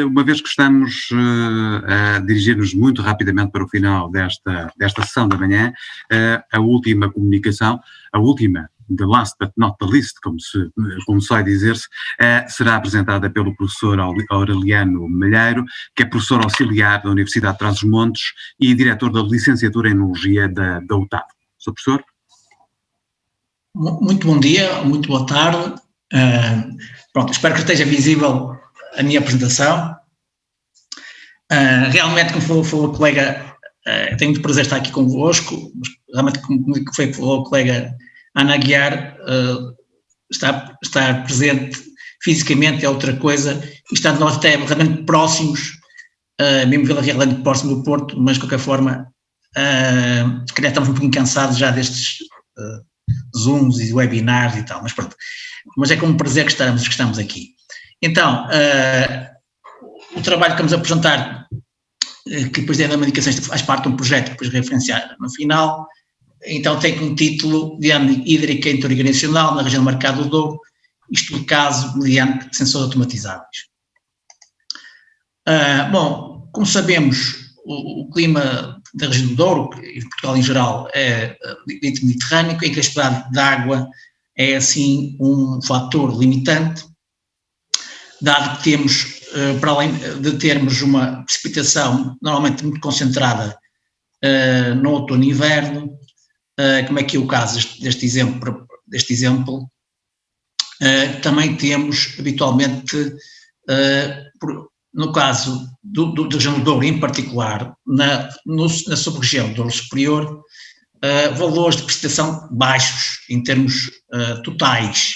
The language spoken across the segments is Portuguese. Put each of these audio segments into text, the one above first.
Uma vez que estamos a dirigir-nos muito rapidamente para o final desta sessão da manhã, a última comunicação, the last but not the least, como sai dizer-se, será apresentada pelo professor Aureliano Malheiro, que é professor auxiliar da Universidade de Trás-os-Montes e diretor da licenciatura em Enologia da UTAD. Sr. professor? Muito bom dia, muito boa tarde. Espero que esteja visível a minha apresentação. Realmente, como falou a colega, tenho muito prazer estar aqui convosco, mas realmente, como falou a colega Ana Aguiar, estar presente fisicamente é outra coisa, e estando nós até realmente próximos, mesmo Vila Real é próximo do Porto, mas de qualquer forma, se calhar estamos um pouquinho cansados já destes Zooms e webinars e tal, mas pronto, mas é com um prazer que estamos aqui. Então, o trabalho que vamos apresentar, que depois é da Medicações, faz parte de um projeto que depois referenciar no final, então tem como título Dinâmica Hídrica Interregionacional na região do Mercado do Douro, isto de caso mediante sensores automatizáveis. Como sabemos, o clima da região do Douro, e de Portugal em geral, é mediterrâneo, em que a quantidade de água é assim um fator limitante, dado que temos, para além de termos uma precipitação normalmente muito concentrada no outono e inverno, como é que é o caso deste exemplo, também temos habitualmente, no caso da região do Douro em particular, na sub-região do Douro Superior, valores de precipitação baixos em termos totais,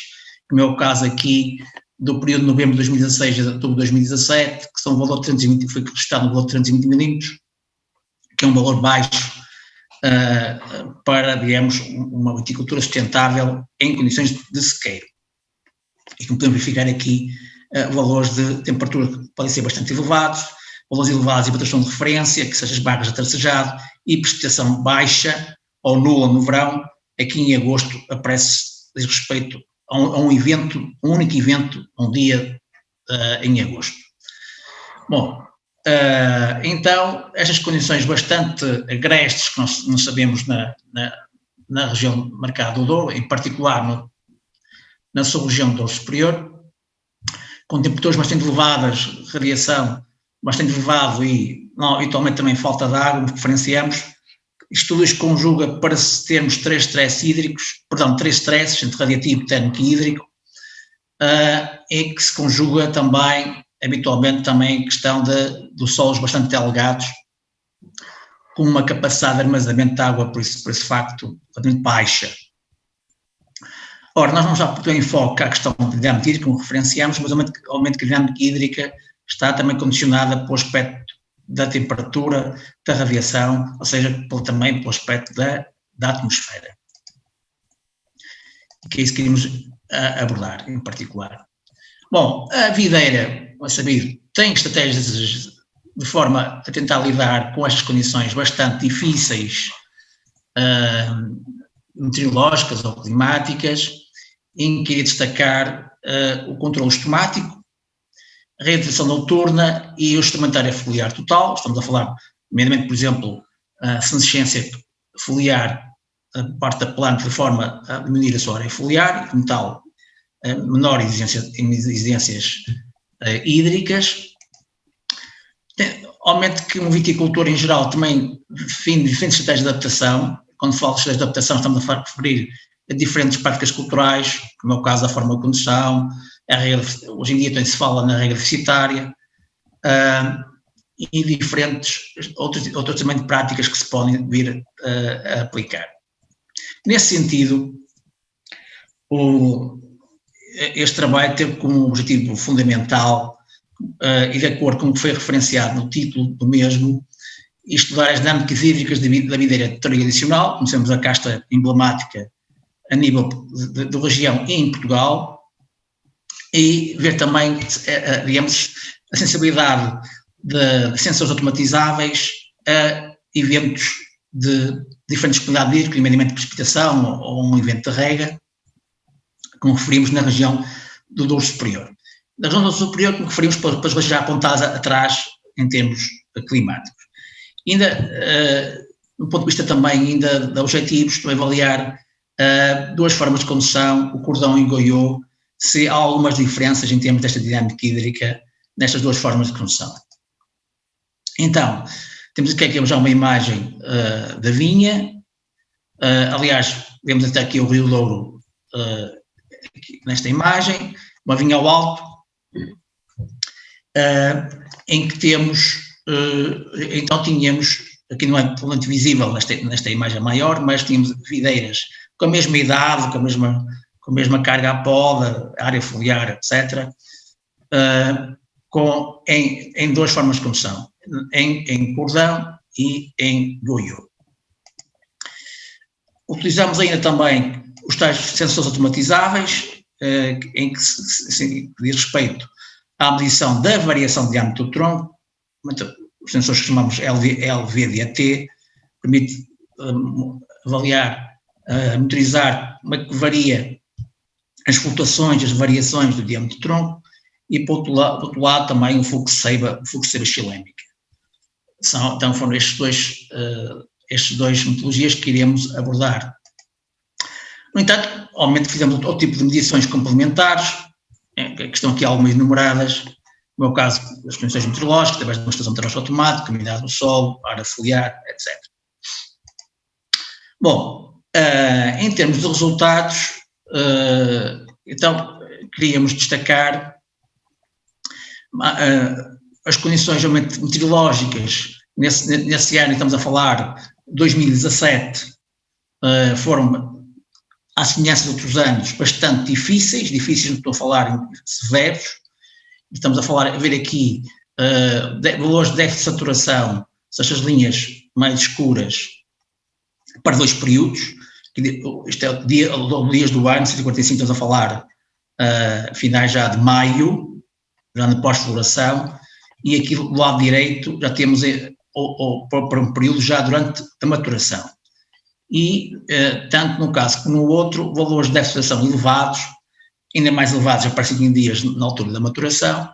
como é o caso aqui do período de novembro de 2016 a outubro de 2017, que são um valor de 320, foi registrado no valor de 320 milímetros, que é um valor baixo para, digamos, uma viticultura sustentável em condições de sequeiro. E como podemos verificar aqui, valores de temperatura que podem ser bastante elevados, valores elevados de evaporação de referência, que sejam as barras de tracejado, e precipitação baixa ou nula no verão. Aqui em agosto aparece, diz respeito a um único evento, um dia em agosto. Então, estas condições bastante agrestes que nós sabemos na região do Mercado do Douro, em particular na sub-região do Douro Superior, com temperaturas bastante elevadas, radiação bastante elevada e habitualmente também falta de água, referenciamos. Isto tudo se conjuga para termos três stresses entre radiativo, térmico e hídrico, e que se conjuga também, habitualmente, também a questão dos solos bastante delgados, com uma capacidade de armazenamento de água, por esse facto, relativamente baixa. Ora, nós vamos já pôr em foco a questão da dinâmica hídrica, como referenciamos, mas o aumento da dinâmica hídrica está também condicionada pelo aspecto da temperatura, da radiação, ou seja, também pelo aspecto da atmosfera. Que é isso que queríamos abordar em particular. A videira, é sabido, tem estratégias de forma a tentar lidar com estas condições bastante difíceis, meteorológicas ou climáticas, em que queria destacar o controle estomático, a realização noturna e o instrumentário foliar total. Estamos a falar, nomeadamente, por exemplo, a senescência foliar por parte da planta de forma a diminuir a sua área foliar e, como tal, menor exigências hídricas. Obviamente que um viticultor em geral também define diferentes estratégias de adaptação. Quando falo de estratégias de adaptação, estamos a referir a diferentes práticas culturais, como é o caso da forma de condução, hoje em dia também se fala na regra deficitária, e diferentes outras também de práticas que se podem vir a aplicar. Nesse sentido, este trabalho teve como objetivo fundamental, e de acordo com o que foi referenciado no título do mesmo, estudar as dinâmicas hídricas da videira tradicional, conhecemos a casta emblemática a nível da região e em Portugal, e ver também, digamos, a sensibilidade de sensores automatizáveis a eventos de diferentes qualidades hídrica, nomeadamente precipitação ou um evento de rega, como referimos na região do Douro Superior. da zona superior que me referimos para as já apontadas atrás em termos climáticos. Ainda, do ponto de vista também ainda de objetivos, estou a avaliar duas formas de condução, o cordão e o goiô, se há algumas diferenças em termos desta dinâmica hídrica nestas duas formas de condução. Então, temos aqui já uma imagem da vinha, aliás, vemos até aqui o Rio Douro aqui nesta imagem, uma vinha ao alto, em que temos, então tínhamos, aqui não é totalmente visível nesta imagem maior, mas tínhamos videiras com a mesma idade, com a mesma carga à poda, área foliar, etc., em duas formas de condução, em cordão e em goiô. Utilizamos ainda também os tais sensores automatizáveis, em que se diz respeito à medição da variação de diâmetro do tronco, os sensores que chamamos LVDAT, permite avaliar, monitorizar como é que varia as flutuações, as variações do diâmetro do tronco, e por outro lado também o fluxo de seiva xilémica. Então foram estes dois metodologias que iremos abordar. No entanto, obviamente fizemos outro tipo de medições complementares, que estão aqui algumas enumeradas, no meu caso, as condições meteorológicas, através de uma estação de termostat automática, umidade do solo, área foliar, etc. Bom, em termos de resultados, então, queríamos destacar as condições meteorológicas nesse ano, estamos a falar 2017, foram, à semelhança de outros anos, bastante difíceis, não estou a falar em severos, estamos a ver aqui valores de déficit de saturação, estas linhas mais escuras, para 2 períodos, isto é dias do ano, 145, estamos a falar finais já de maio, já na pós-floração, e aqui do lado direito já temos para um período já durante a maturação. E, tanto num caso como no outro, valores de déficit de saturação elevados, ainda mais elevados a partir de dias na altura da maturação,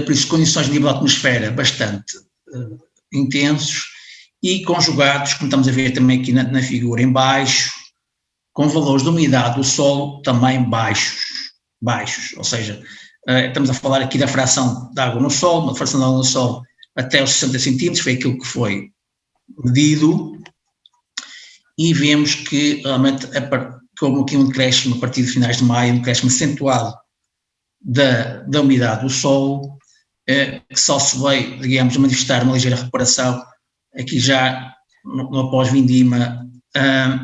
por isso condições de nível da atmosfera bastante intensos, e conjugados, como estamos a ver também aqui na figura em baixo, com valores de umidade do solo também baixos, ou seja, estamos a falar aqui da fração de água no solo, a fração de água no solo até os 60 centímetros, foi aquilo que foi medido, e vemos que realmente houve aqui um decréscimo a partir de finais de maio, um decréscimo acentuado da umidade do solo, que só se veio, digamos, manifestar uma ligeira recuperação aqui já no após-vindima,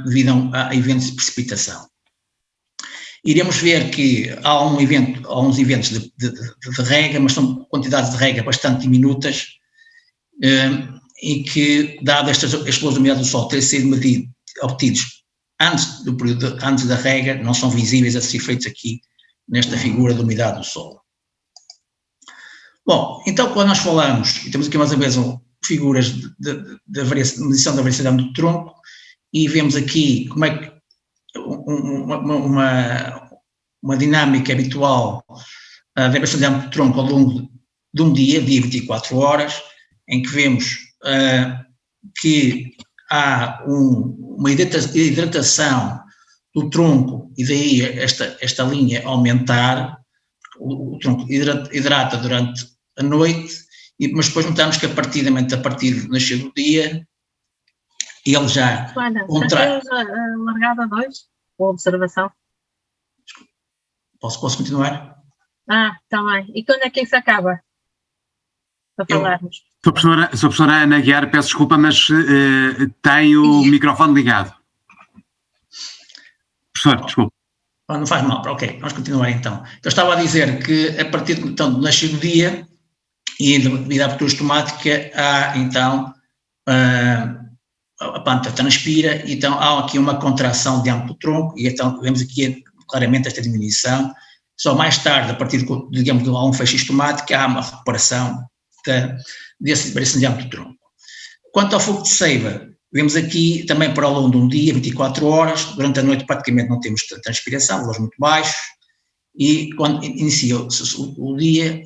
devido a eventos de precipitação. Iremos ver que há uns eventos de rega, mas são quantidades de rega bastante diminutas, e que, dado estes valores de umidade do solo terem sido obtidos antes da rega, não são visíveis esses efeitos aqui nesta figura de umidade do solo. Bom, então quando nós falamos, e temos aqui mais ou menos figuras de medição da variação do tronco, e vemos aqui como é que uma dinâmica habitual da variação de diâmetro do tronco ao longo de um dia 24 horas, em que vemos que há uma hidratação do tronco, e daí esta linha aumentar, o tronco hidrata durante a noite, mas depois notamos que a partir do nascer do dia, ele já... Olha, a largada 2, a observação. Posso continuar? Está bem. E quando é que isso acaba? Para falarmos. Sou a professora Ana Guiar, peço desculpa, mas tem o microfone ligado. Professor, desculpa. Não faz mal, ok, vamos continuar então. Eu estava a dizer que a partir do nascer do dia e devido à abertura estomática, há então a planta transpira, e então há aqui uma contração de diâmetro do tronco, e então vemos aqui claramente esta diminuição. Só mais tarde, a partir digamos, de um fecho estomático, há uma recuperação desse diâmetro do tronco. Quanto ao fluxo de seiva, vemos aqui também para ao longo de um dia, 24 horas, durante a noite praticamente não temos transpiração, valores muito baixos, e quando inicia o dia,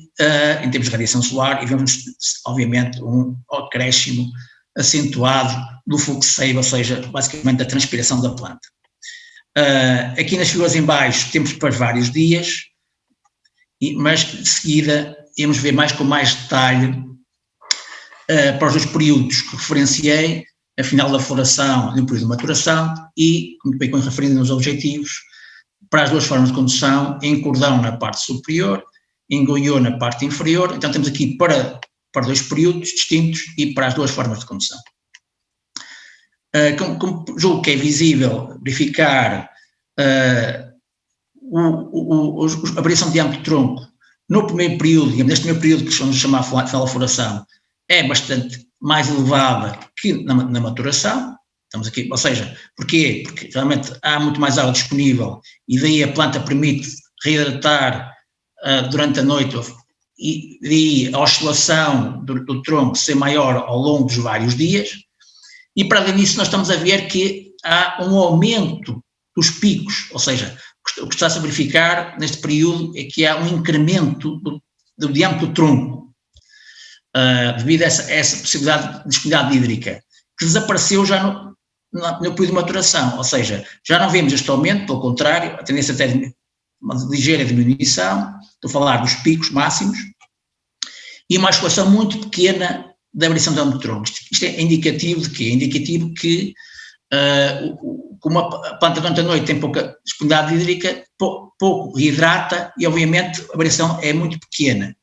em termos de radiação solar, e vemos, obviamente, um acréscimo acentuado do fluxo de seiva, ou seja, basicamente da transpiração da planta. Aqui nas figuras em baixo temos para vários dias, mas de seguida iremos ver com mais detalhe para os dois períodos que referenciei, a final da floração e o período de maturação, e, como bem referindo nos objetivos, para as duas formas de condução, em cordão na parte superior, em goiô na parte inferior. Então temos aqui para dois períodos distintos e para as duas formas de condução. Como julgo que é visível verificar a variação de diâmetro do tronco no primeiro período, digamos, neste primeiro período que vamos chamar final da floração, é bastante mais elevada que na maturação. Estamos aqui, ou seja, porquê? Porque realmente há muito mais água disponível e daí a planta permite reidratar durante a noite e daí a oscilação do tronco ser maior ao longo dos vários dias. E para além disso nós estamos a ver que há um aumento dos picos, ou seja, o que está-se a verificar neste período é que há um incremento do diâmetro do tronco, devido a essa possibilidade de disponibilidade hídrica, que desapareceu já no período de maturação, ou seja, já não vemos este aumento, pelo contrário, a tendência até de uma ligeira diminuição, estou a falar dos picos máximos, e uma oscilação muito pequena da variação do diâmetro do tronco. Isto é indicativo de quê? É indicativo que, como a planta durante a noite tem pouca disponibilidade hídrica, pouco hidrata e, obviamente, a variação é muito pequena.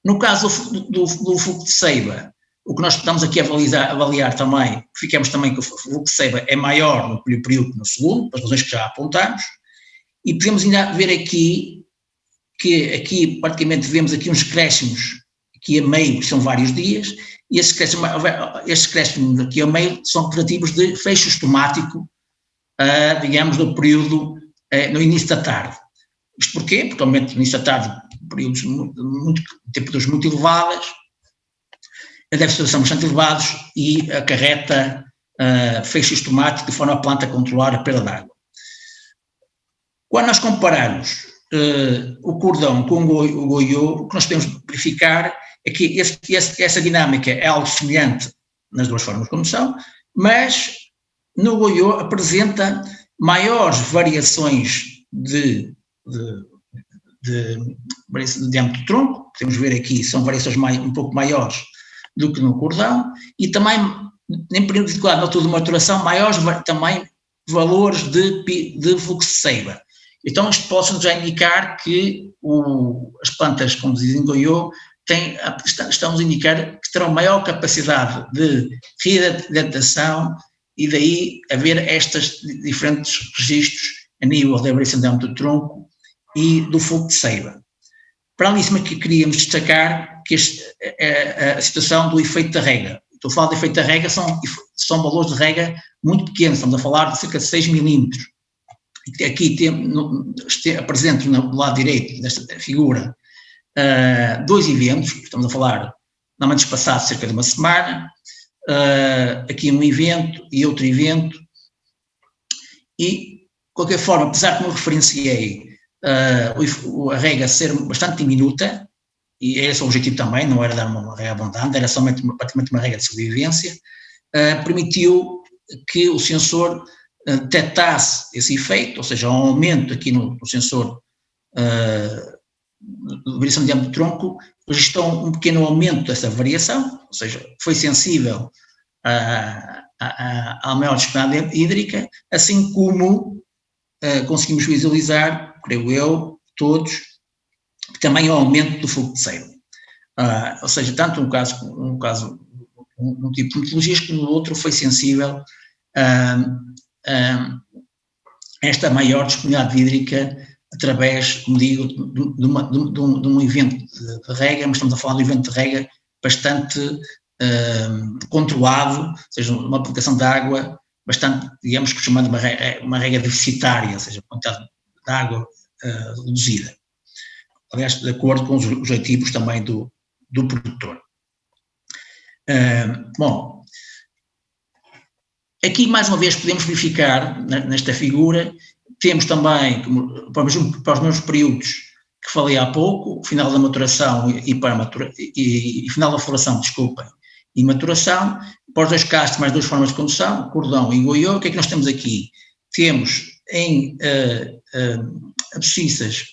No caso do fluxo de seiva, o que nós estamos aqui a avaliar também, ficamos também que o fluxo de seiva é maior no primeiro período que no segundo, pelas razões que já apontamos, e podemos ainda ver aqui, que aqui praticamente vemos aqui uns crescimos aqui a meio, que são vários dias, e esses crescimos aqui a meio são relativos de fecho estomático, digamos, no período, no início da tarde. Isto porquê? Porque, obviamente, no início da tarde, períodos temperaturas muito elevadas, a déficit são bastante elevados e acarreta fecho estomático de forma a planta controlar a perda de água. Quando nós comparamos o cordão com o goiô, o que nós podemos verificar é que essa dinâmica é algo semelhante nas duas formas de condução, mas no goiô apresenta maiores variações de diâmetro do tronco, podemos ver aqui, são variações um pouco maiores do que no cordão, e também, em período de altura de maturação, maiores também valores de fluxo de seiva. Então, isto pode-nos já indicar que as plantas conduzidas em goiô estamos a indicar que terão maior capacidade de reidratação e daí haver estes diferentes registros a nível da variação do diâmetro do tronco e do fluxo de seiva. Para além disso, que queríamos destacar que a situação do efeito da rega. Estou a falar do efeito da rega, são valores de rega muito pequenos, estamos a falar de cerca de 6 milímetros. Aqui apresento no lado direito desta figura dois eventos, estamos a falar normalmente espaçados cerca de uma semana, aqui um evento e outro evento, e de qualquer forma, apesar que me referenciei a rega ser bastante diminuta, e esse é o objetivo também, não era dar uma rega abundante, era somente praticamente uma rega de sobrevivência, permitiu que o sensor detectasse esse efeito, ou seja, um aumento aqui no sensor de variação de diâmetro do tronco, registrou um pequeno aumento dessa variação, ou seja, foi sensível à maior disponibilidade hídrica, assim como conseguimos visualizar, creio eu, todos, também o aumento do fluxo de seiva. Ou seja, tanto um caso num tipo de metodologias, que no outro foi sensível esta maior disponibilidade hídrica através, como digo, de um evento de rega, mas estamos a falar de um evento de rega bastante controlado, ou seja, uma aplicação de água bastante, digamos que chamando uma rega deficitária, ou seja, a quantidade de água reduzida. Aliás, de acordo com os objetivos também do produtor. Bom, aqui mais uma vez podemos verificar nesta figura Temos também, para os mesmos períodos que falei há pouco, final da maturação e final da floração, desculpem, e maturação, para os 2 castos mais 2 formas de condução, cordão e goiô. O que é que nós temos aqui? Temos em abscissas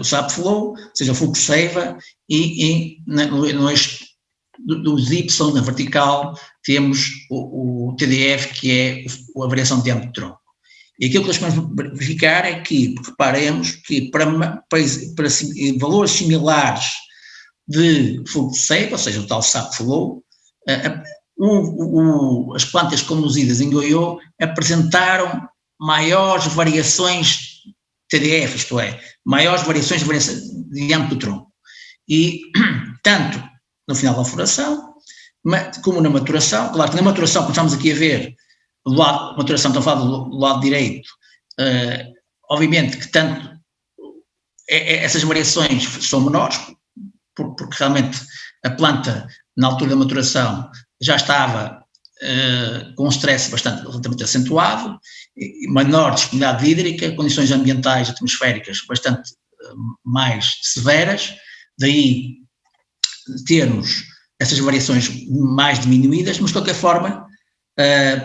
o sap flow, ou seja, o fluxo seiva, e no eixo dos Y, na vertical, temos o TDF, que é a variação de diâmetro de tronco. E aquilo que nós vamos verificar é que, reparemos que para valores similares de fluxo seiva, ou seja, o tal sap flow, as plantas conduzidas em goiô apresentaram maiores variações TDF, isto é, maiores variações de diâmetro do tronco. E tanto no final da floração, como na maturação, claro que na maturação, como estamos aqui a ver, do lado, maturação, estou a falar do lado direito, obviamente que tanto essas variações são menores, porque realmente a planta, na altura da maturação, já estava com um stress relativamente acentuado, menor disponibilidade hídrica, condições ambientais atmosféricas bastante mais severas, daí termos essas variações mais diminuídas, mas de qualquer forma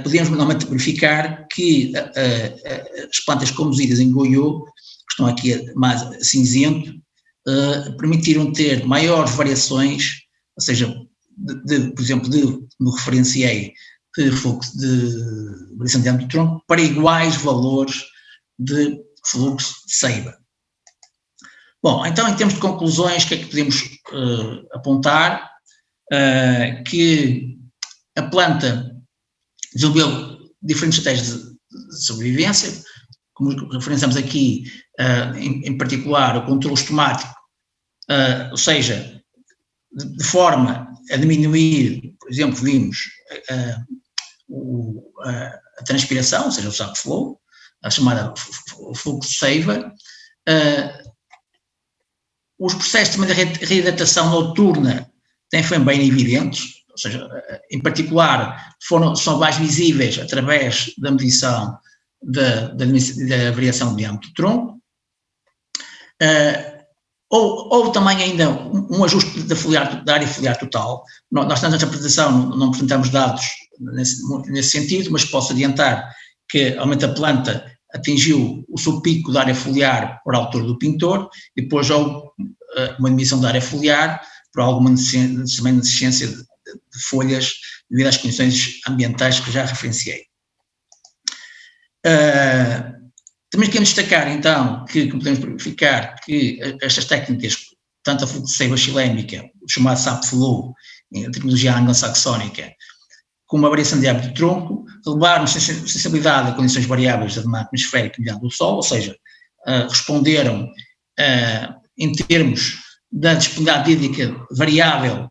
podemos normalmente verificar que as plantas conduzidas em goiô, que estão aqui mais cinzento, permitiram ter maiores variações, ou seja, por exemplo, no referenciei de fluxo de variação de diâmetro do tronco para iguais valores de fluxo de seiva. Bom, então em termos de conclusões, o que é que podemos apontar? Que a planta desenvolveu diferentes estratégias de sobrevivência, como referenciamos aqui, em particular o controle estomático, ou seja, de forma a diminuir, por exemplo, vimos a transpiração, ou seja, o sap flow, a chamada fluxo seiva. Os processos também de reidratação noturna têm bem evidentes, ou seja, em particular são mais visíveis através da medição da variação de diâmetro do tronco. Ou também ainda um ajuste da área foliar total. Nós, nesta apresentação, não apresentamos dados nesse sentido, mas posso adiantar que aumento a planta atingiu o seu pico da área foliar por altura do pintor, e depois houve uma diminuição da área foliar por alguma deficiência de folhas devido às condições ambientais que já referenciei. Também queremos destacar, então, que podemos verificar que estas técnicas, tanto a fluxo seiva xilémica, o chamado sap flow, em terminologia anglo-saxónica, como a variação de diâmetro do tronco, revelaram sensibilidade a condições variáveis da demanda atmosférica mediante o sol, ou seja, responderam em termos da disponibilidade hídrica variável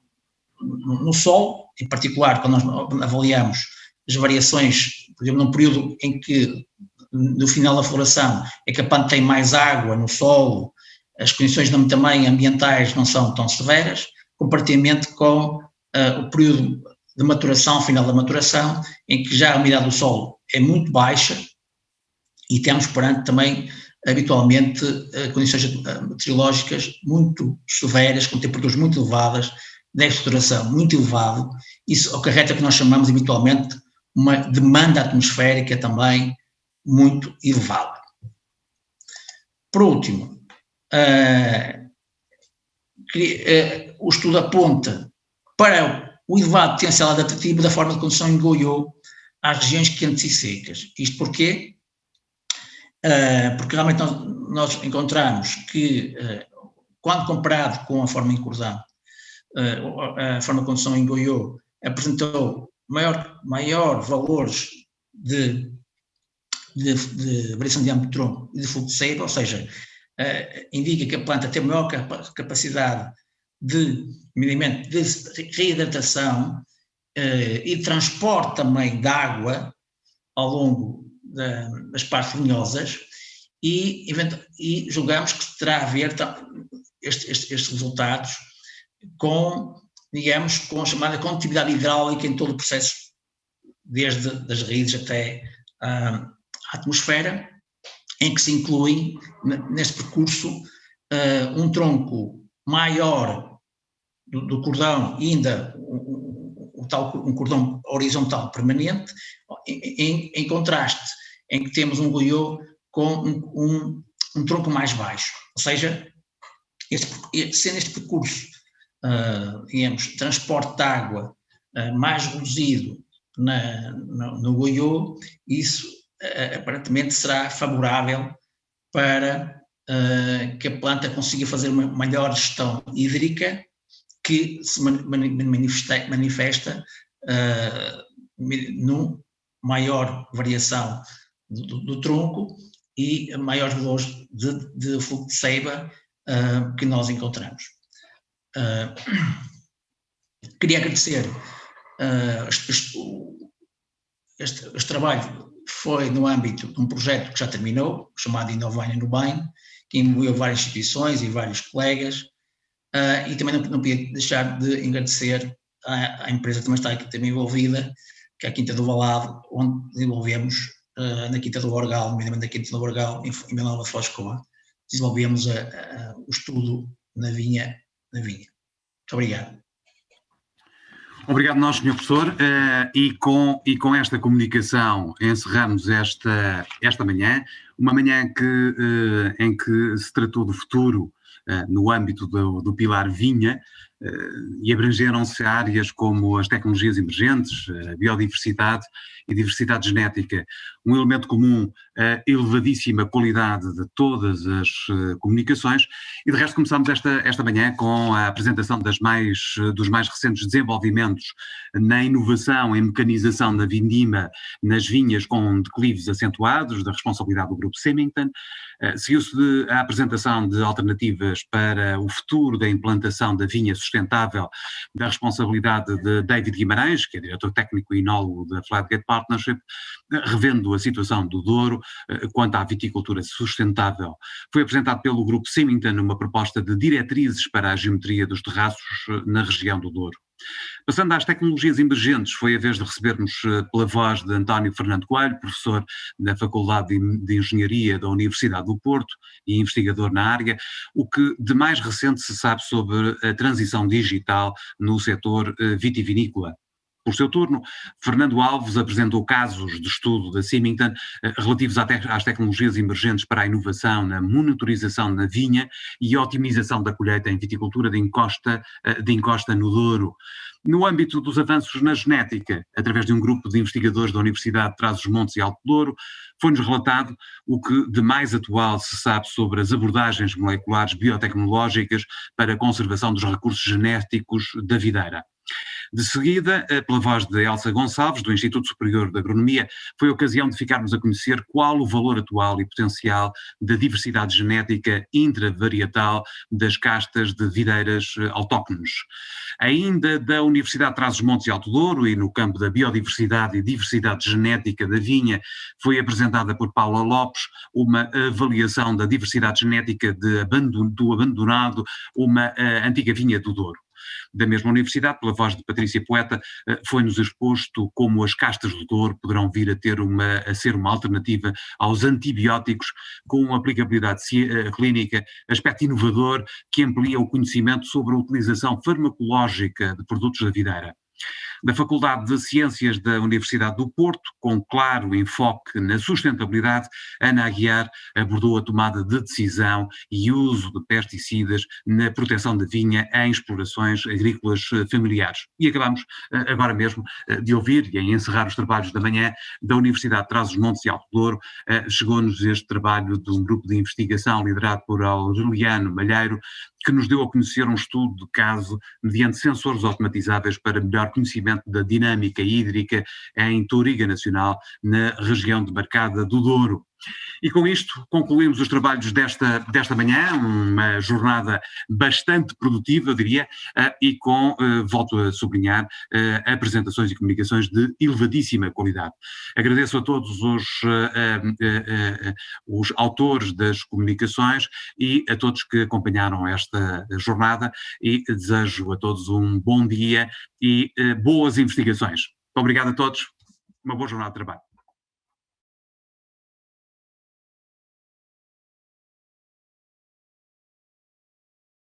no sol, em particular quando nós avaliamos as variações, por exemplo, num período em que no final da floração é que a planta tem mais água no solo, as condições também ambientais não são tão severas, comparativamente com o período de maturação, final da maturação, em que já a umidade do solo é muito baixa e temos perante também habitualmente condições meteorológicas muito severas, com temperaturas muito elevadas, de saturação muito elevado. Isso acarreta o que nós chamamos habitualmente uma demanda atmosférica também muito elevada. Por último, o estudo aponta para o elevado potencial adaptativo da forma de condução em goiô às regiões quentes e secas. Isto porquê? Porque realmente nós encontramos que, quando comparado com a forma em cordão, a forma de condução em goiô apresentou maior valores de variação de diâmetro de tronco e de fluxo de seiva, ou seja, indica que a planta tem maior capacidade de reidratação e transporte também de água ao longo das partes leñosas, e julgamos que terá a ver estes resultados com a chamada condutividade hidráulica em todo o processo, desde as raízes até atmosfera, em que se inclui neste percurso um tronco maior do cordão e ainda um cordão horizontal permanente, em contraste, em que temos um goiô com um tronco mais baixo. Ou seja, sendo este percurso, digamos, transporte de água mais reduzido no goiô, isso aparentemente será favorável para que a planta consiga fazer uma melhor gestão hídrica, que se manifesta numa maior variação do tronco e maiores valores de fluxo de seiva que nós encontramos. Queria agradecer este trabalho. Foi no âmbito de um projeto que já terminou, chamado Inovania no Bem, que envolveu várias instituições e vários colegas, e também não podia deixar de agradecer à empresa que também está aqui também envolvida, que é a Quinta do Valado, onde desenvolvemos, na Quinta do Orgal, nomeadamente na Quinta do Orgal, em Vila Nova de Foscoa, desenvolvemos o estudo na vinha. Muito obrigado. Obrigado nós, Sr. Professor, e com esta comunicação encerramos esta manhã, uma manhã em que se tratou do futuro no âmbito do pilar vinha, e abrangeram-se áreas como as tecnologias emergentes, a biodiversidade e diversidade genética. Um elemento comum, a elevadíssima qualidade de todas as comunicações, e de resto começamos esta manhã com a apresentação dos mais recentes desenvolvimentos na inovação em mecanização da vindima nas vinhas com declives acentuados, da responsabilidade do Grupo Symington. Seguiu-se a apresentação de alternativas para o futuro da implantação da vinha sustentável, da responsabilidade de David Guimarães, que é diretor técnico e enólogo da Flatgate Partnership, revendo a situação do Douro quanto à viticultura sustentável. Foi apresentado pelo Grupo Symington uma proposta de diretrizes para a geometria dos terraços na região do Douro. Passando às tecnologias emergentes, foi a vez de recebermos pela voz de António Fernando Coelho, professor da Faculdade de Engenharia da Universidade do Porto e investigador na área, o que de mais recente se sabe sobre a transição digital no setor vitivinícola. Por seu turno, Fernando Alves apresentou casos de estudo da Symington relativos às tecnologias emergentes para a inovação na monitorização na vinha e otimização da colheita em viticultura de encosta no Douro. No âmbito dos avanços na genética, através de um grupo de investigadores da Universidade de Trás-os-Montes e Alto Douro, foi-nos relatado o que de mais atual se sabe sobre as abordagens moleculares biotecnológicas para a conservação dos recursos genéticos da videira. De seguida, pela voz de Elsa Gonçalves, do Instituto Superior de Agronomia, foi a ocasião de ficarmos a conhecer qual o valor atual e potencial da diversidade genética intravarietal das castas de videiras autóctones. Ainda da Universidade de Trás-os-Montes e Alto Douro e no campo da biodiversidade e diversidade genética da vinha, foi apresentada por Paula Lopes uma avaliação da diversidade genética do abandonado, uma antiga vinha do Douro. Da mesma universidade, pela voz de Patrícia Poeta, foi-nos exposto como as castas do Douro poderão vir a ser uma alternativa aos antibióticos com uma aplicabilidade clínica, aspecto inovador que amplia o conhecimento sobre a utilização farmacológica de produtos da videira. Da Faculdade de Ciências da Universidade do Porto, com claro enfoque na sustentabilidade, Ana Aguiar abordou a tomada de decisão e uso de pesticidas na proteção da vinha em explorações agrícolas familiares. E acabamos agora mesmo de ouvir, e em encerrar os trabalhos da manhã, da Universidade de Trás-os-Montes e Alto Douro, chegou-nos este trabalho de um grupo de investigação liderado por Aureliano Malheiro, que nos deu a conhecer um estudo de caso mediante sensores automatizáveis para melhor conhecimento da dinâmica hídrica em Touriga Nacional, na região demarcada do Douro. E com isto concluímos os trabalhos desta manhã, uma jornada bastante produtiva, eu diria, e volto a sublinhar, apresentações e comunicações de elevadíssima qualidade. Agradeço a todos os autores das comunicações e a todos que acompanharam esta jornada e desejo a todos um bom dia e boas investigações. Obrigado a todos, uma boa jornada de trabalho.